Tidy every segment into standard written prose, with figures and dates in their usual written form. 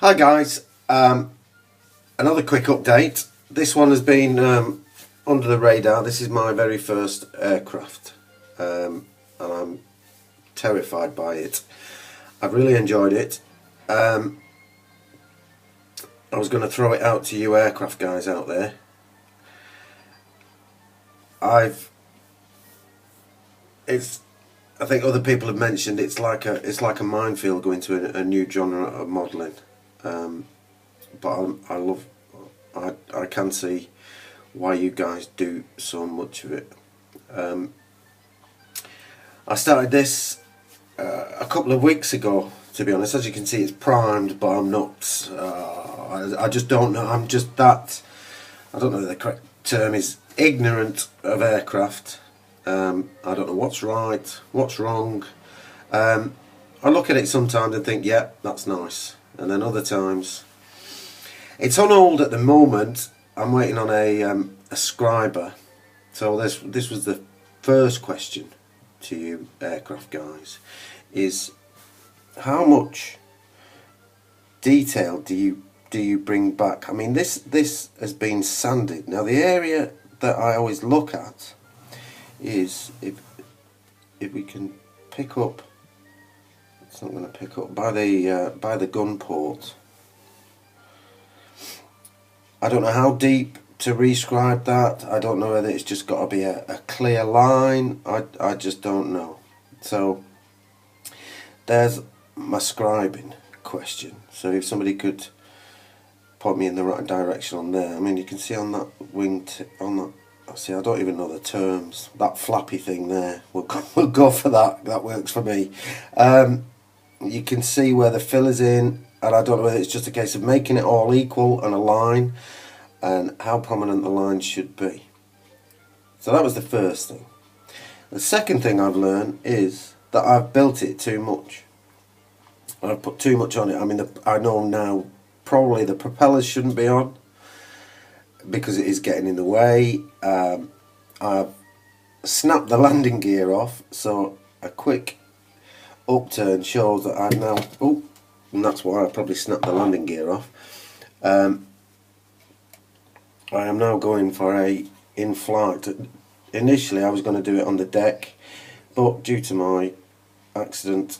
Hi guys, another quick update. This one has been under the radar. This is my very first aircraft and I'm terrified by it. I've really enjoyed it. I was going to throw it out to you aircraft guys out there. I think other people have mentioned it's like a minefield going to a new genre of modelling. But I can see why you guys do so much of it. I started this a couple of weeks ago, to be honest. As you can see, it's primed, but I'm not. I just don't know. I'm just that. I don't know the correct term is ignorant of aircraft. I don't know what's right, what's wrong. I look at it sometimes and think, yeah, that's nice, and then other times. It's on hold at the moment. I'm waiting on a scriber. So this was the first question to you aircraft guys, is how much detail do you bring back? I mean, this has been sanded. Now the area that I always look at is if we can pick up. It's not going to pick up by the gun port. I don't know how deep to rescribe that. I don't know whether it's just got to be a clear line. I just don't know. So there's my scribing question. So if somebody could point me in the right direction on there. I mean, you can see on that wing on that. See, I don't even know the terms. That flappy thing there. We'll go for that. That works for me. You can see where the filler's in. And I don't know whether it's just a case of making it all equal and a line, and how prominent the lines should be. So that was the first thing. The second thing I've learned is that I've built it too much. I've put too much on it. I mean, I know now probably the propellers shouldn't be on because it is getting in the way. I've snapped the landing gear off, so a quick upturn shows that I've now... Oh, and that's why I probably snapped the landing gear off. I am now going for a in-flight. Initially I was going to do it on the deck, but due to my accident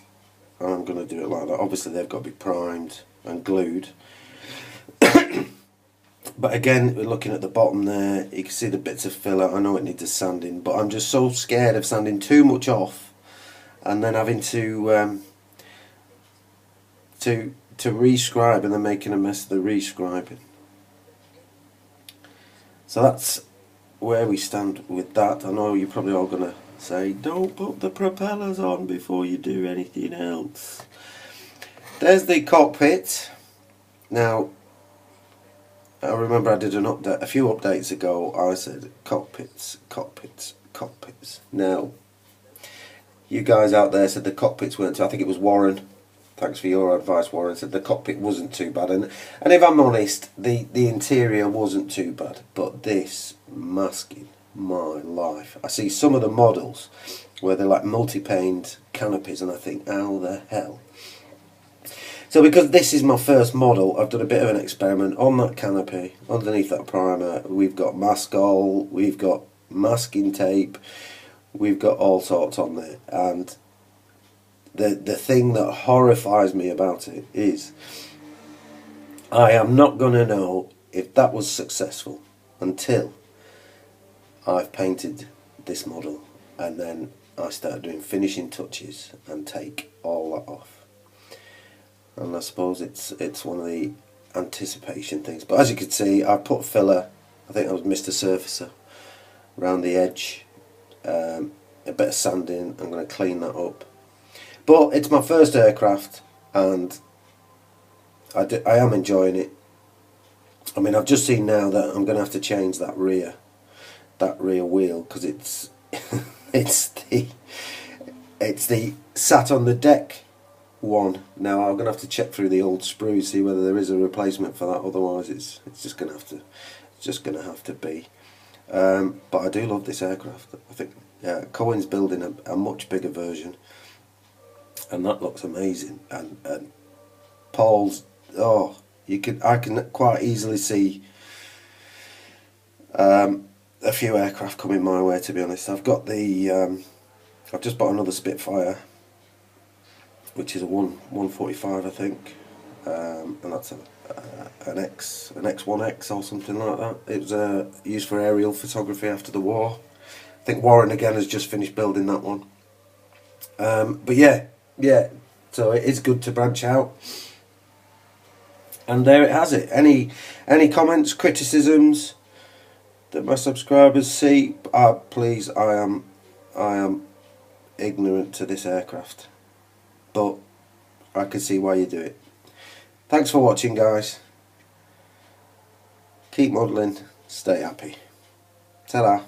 I'm going to do it like that. Obviously they've got to be primed and glued. But again, we're looking at the bottom there, you can see the bits of filler. I know it needs a sanding, but I'm just so scared of sanding too much off and then having to rescribe and then making a mess of the rescribing. So that's where we stand with that. I know you're probably all going to say, don't put the propellers on before you do anything else. There's the cockpit. Now, I remember I did an update, a few updates ago, I said cockpits, cockpits, cockpits. Now, you guys out there said the cockpits weren't too, I think it was Warren. Thanks for your advice, Warren. Said the cockpit wasn't too bad, and if I'm honest, the interior wasn't too bad. But this masking, my life. I see some of the models where they're like multi-paned canopies, and I think, how the hell? So because this is my first model, I've done a bit of an experiment on that canopy. Underneath that primer, we've got Mascol, we've got masking tape, we've got all sorts on there, and the thing that horrifies me about it is I am not going to know if that was successful until I've painted this model and then I start doing finishing touches and take all that off. And I suppose it's one of the anticipation things. But as you can see, I put filler, I think that was Mr. Surfacer, around the edge, a bit of sanding. I'm going to clean that up. But it's my first aircraft and I am enjoying it. I mean, I've just seen now that I'm going to have to change that rear wheel because it's it's the sat on the deck one. Now I'm going to have to check through the old sprues, see whether there is a replacement for that. Otherwise, it's just going to have to be. But I do love this aircraft. I think Cohen's building a much bigger version. And that looks amazing, and Paul's oh, I can quite easily see a few aircraft coming my way. To be honest, I've got I've just bought another Spitfire, which is a 145, I think, and that's an X1X or something like that. It was used for aerial photography after the war. I think Warren again has just finished building that one. But yeah, so it is good to branch out. And there it has it. Any comments, criticisms that my subscribers see? Please, I am ignorant to this aircraft, but I can see why you do it. Thanks for watching, guys. Keep modelling, stay happy. Ta-da.